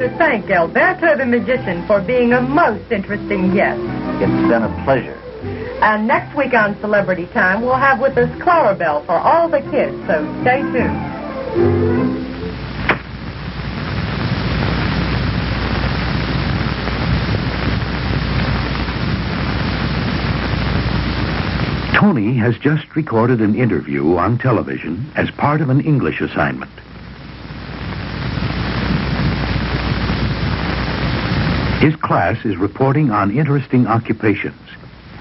to thank Alberto the Magician for being a most interesting guest. It's been a pleasure. And next week on Celebrity Time, we'll have with us Clarabelle for all the kids, so stay tuned. Tony has just recorded an interview on television as part of an English assignment. His class is reporting on interesting occupations,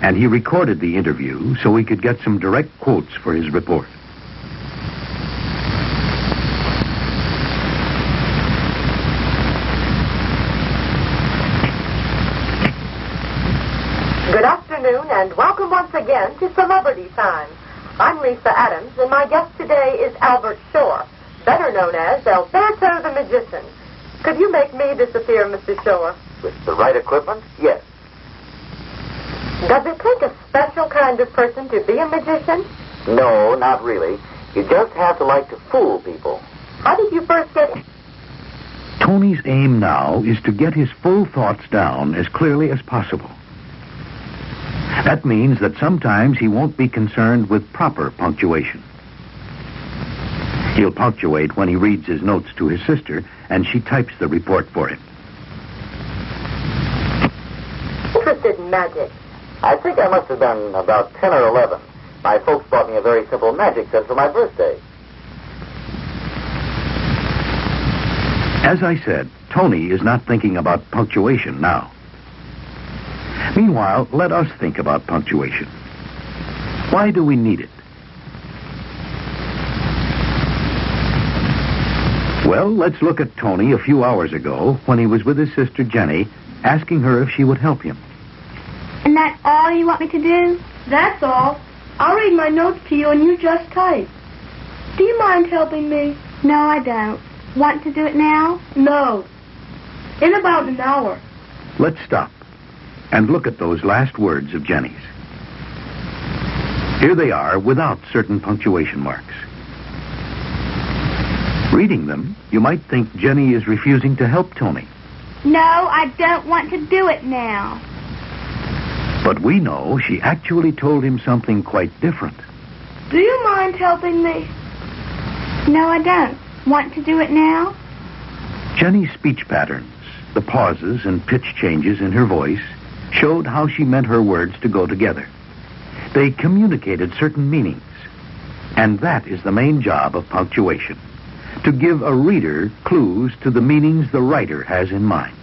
and he recorded the interview so he could get some direct quotes for his report. Good afternoon, and welcome once again to Celebrity Time. I'm Lisa Adams, and my guest today is Albert Shore, better known as Alberto the Magician. Could you make me disappear, Mr. Shore? With the right equipment, yes. Does it take a special kind of person to be a magician? No, not really. You just have to like to fool people. How did you first get... Tony's aim now is to get his full thoughts down as clearly as possible. That means that sometimes he won't be concerned with proper punctuation. He'll punctuate when he reads his notes to his sister, and she types the report for him. Interested in magic? I think I must have been about 10 or 11. My folks bought me a very simple magic set for my birthday. As I said, Tony is not thinking about punctuation now. Meanwhile, let us think about punctuation. Why do we need it? Well, let's look at Tony a few hours ago when he was with his sister Jenny, asking her if she would help him. And that's all you want me to do? That's all. I'll read my notes to you and you just type. Do you mind helping me? No, I don't. Want to do it now? No. In about an hour. Let's stop and look at those last words of Jenny's. Here they are without certain punctuation marks. Reading them, you might think Jenny is refusing to help Tony. No, I don't want to do it now. But we know she actually told him something quite different. Do you mind helping me? No, I don't. Want to do it now? Jenny's speech patterns, the pauses and pitch changes in her voice, showed how she meant her words to go together. They communicated certain meanings. And that is the main job of punctuation, to give a reader clues to the meanings the writer has in mind.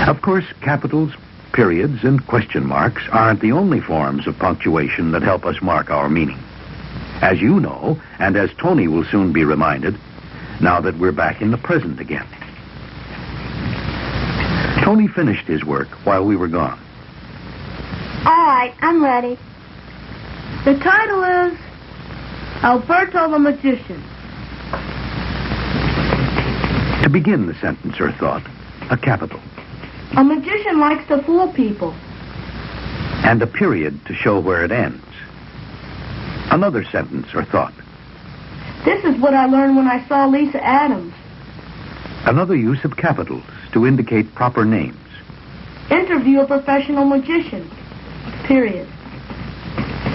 Of course, capitals, periods, and question marks aren't the only forms of punctuation that help us mark our meaning. As you know, and as Tony will soon be reminded, now that we're back in the present again. Tony finished his work while we were gone. All right, I'm ready. The title is Alberto the Magician. To begin the sentence or thought, a capital. A magician likes to fool people. And a period to show where it ends. Another sentence or thought. This is what I learned when I saw Lisa Adams. Another use of capitals to indicate proper names. Interview a professional magician. Period.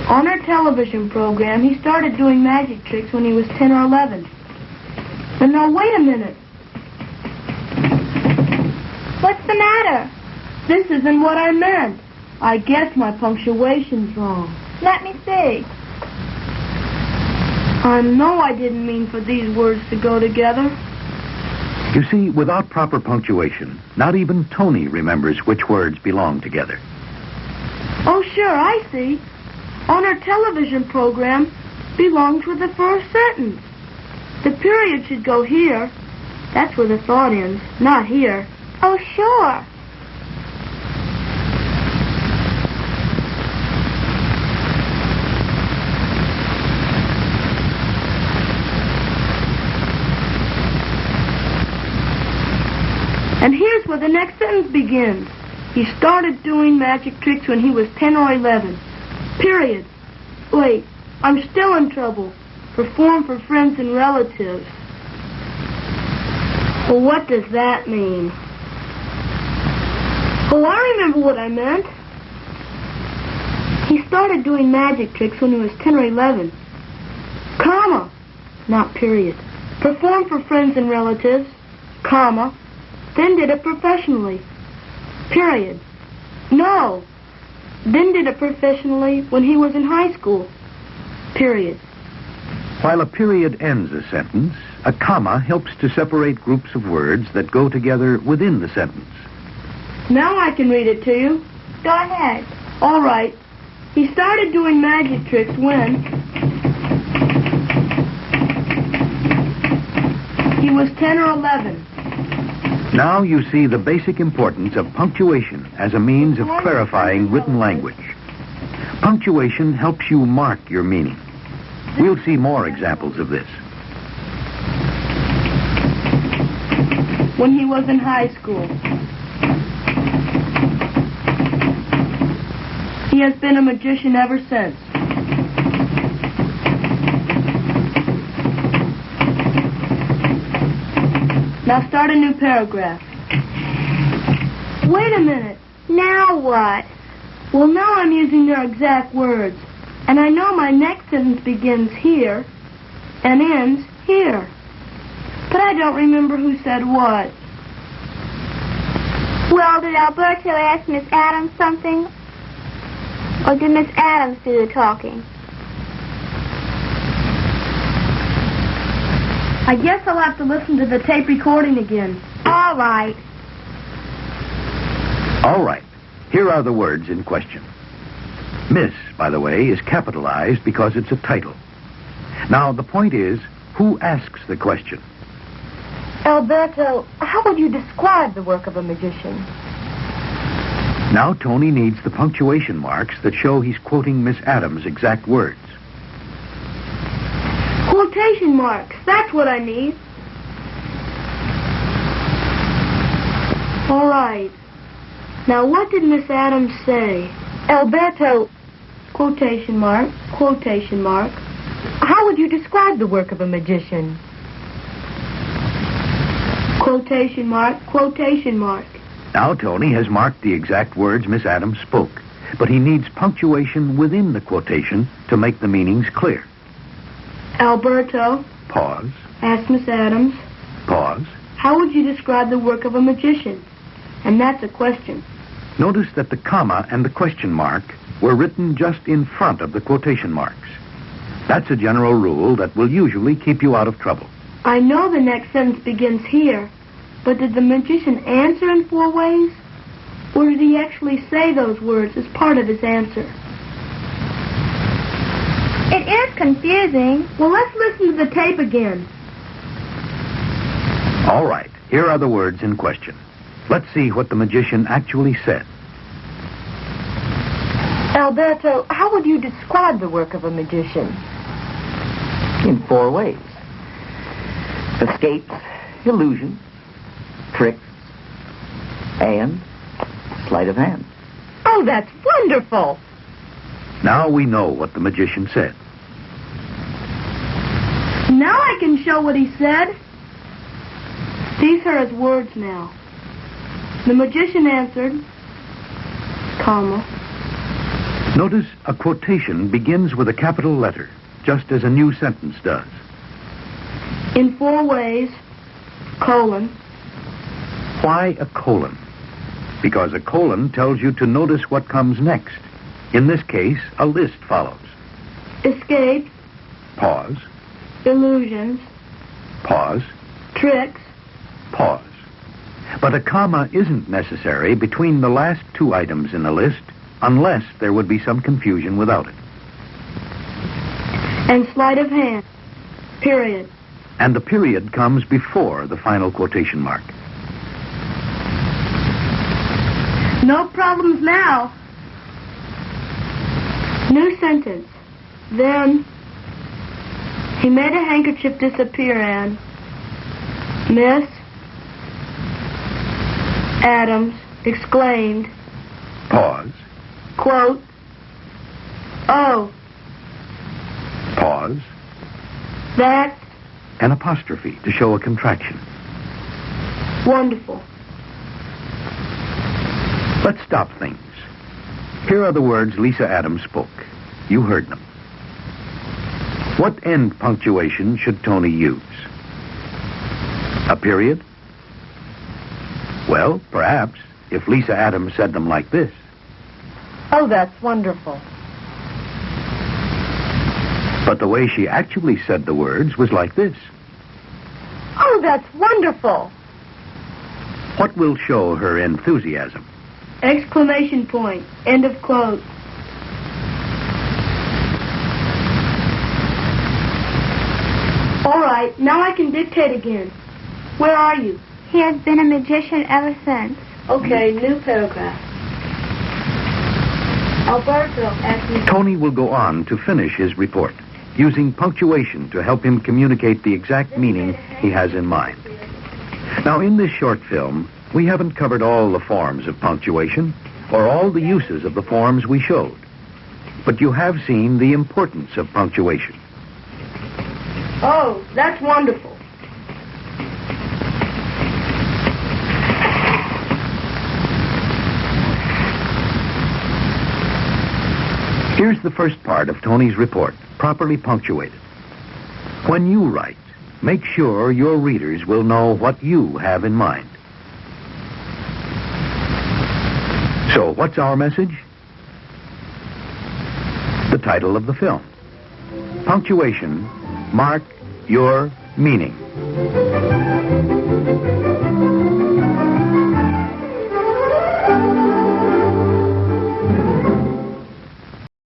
On our television program, he started doing magic tricks when he was 10 or 11. And now, wait a minute. What's the matter? This isn't what I meant. I guess my punctuation's wrong. Let me see. I know I didn't mean for these words to go together. You see, without proper punctuation, not even Tony remembers which words belong together. Oh, sure, I see. On our television program, belongs with the first sentence. The period should go here. That's where the thought ends, not here. Oh, sure. And here's where the next sentence begins. He started doing magic tricks when he was 10 or 11. Period. Wait, I'm still in trouble. Perform for friends and relatives. Well, what does that mean? Oh, I remember what I meant. He started doing magic tricks when he was 10 or 11. Comma, not period. Performed for friends and relatives, comma, then did it professionally. Period. No, then did it professionally when he was in high school. Period. While a period ends a sentence, a comma helps to separate groups of words that go together within the sentence. Now I can read it to you. Go ahead. All right. He started doing magic tricks when he was 10 or 11. Now you see the basic importance of punctuation as a means of clarifying written language. Punctuation helps you mark your meaning. We'll see more examples of this. When he was in high school. He has been a magician ever since. Now start a new paragraph. Wait a minute. Now what? Well, now I'm using their exact words. And I know my next sentence begins here and ends here. But I don't remember who said what. Well, did Alberto ask Miss Adams something? Or did Miss Adams do the talking? I guess I'll have to listen to the tape recording again. All right. All right. Here are the words in question. Miss, by the way, is capitalized because it's a title. Now, the point is, who asks the question? Alberto, how would you describe the work of a magician? Now Tony needs the punctuation marks that show he's quoting Miss Adams' exact words. Quotation marks. That's what I need. All right. Now, what did Miss Adams say? Alberto, Quotation mark, quotation mark. how would you describe the work of a magician? Quotation mark, quotation mark. Now Tony has marked the exact words Miss Adams spoke, but he needs punctuation within the quotation to make the meanings clear. Alberto, Pause. asked Miss Adams, Pause. how would you describe the work of a magician? And that's a question. Notice that the comma and the question mark were written just in front of the quotation marks. That's a general rule that will usually keep you out of trouble. I know the next sentence begins here, but did the magician answer in 4 ways? Or did he actually say those words as part of his answer? It is confusing. Well, let's listen to the tape again. All right, here are the words in question. Let's see what the magician actually said. Alberto, how would you describe the work of a magician? In 4 ways. Escapes, illusion, tricks, and sleight of hand. Oh, that's wonderful. Now we know what the magician said. Now I can show what he said. These are his words now. The magician answered, comma. Notice a quotation begins with a capital letter, just as a new sentence does. In 4 ways, colon. Why a colon? Because a colon tells you to notice what comes next. In this case, a list follows. Escape, Pause. illusions, Pause. tricks. Pause. But a comma isn't necessary between the last 2 items in the list unless there would be some confusion without it. And sleight of hand. Period. And the period comes before the final quotation mark. No problems now. New sentence. Then he made a handkerchief disappear and Miss Adams exclaimed, Pause. quote, oh, Pause. that's, An apostrophe to show a contraction. Wonderful. Let's stop things. Here are the words Lisa Adams spoke. You heard them. What end punctuation should Tony use? A period? Well, perhaps, if Lisa Adams said them like this. Oh, that's wonderful. But the way she actually said the words was like this. Oh, that's wonderful. What will show her enthusiasm? Exclamation point. End of quote. All right, now I can dictate again. Where are you? He has been a magician ever since. Okay, new paragraph. Alberto asked me... Tony will go on to finish his report, using punctuation to help him communicate the exact meaning he has in mind. Now, in this short film, we haven't covered all the forms of punctuation or all the uses of the forms we showed. But you have seen the importance of punctuation. Oh, that's wonderful. Here's the first part of Tony's report, properly punctuated. When you write, make sure your readers will know what you have in mind. So, what's our message? The title of the film. Punctuation, mark your meaning.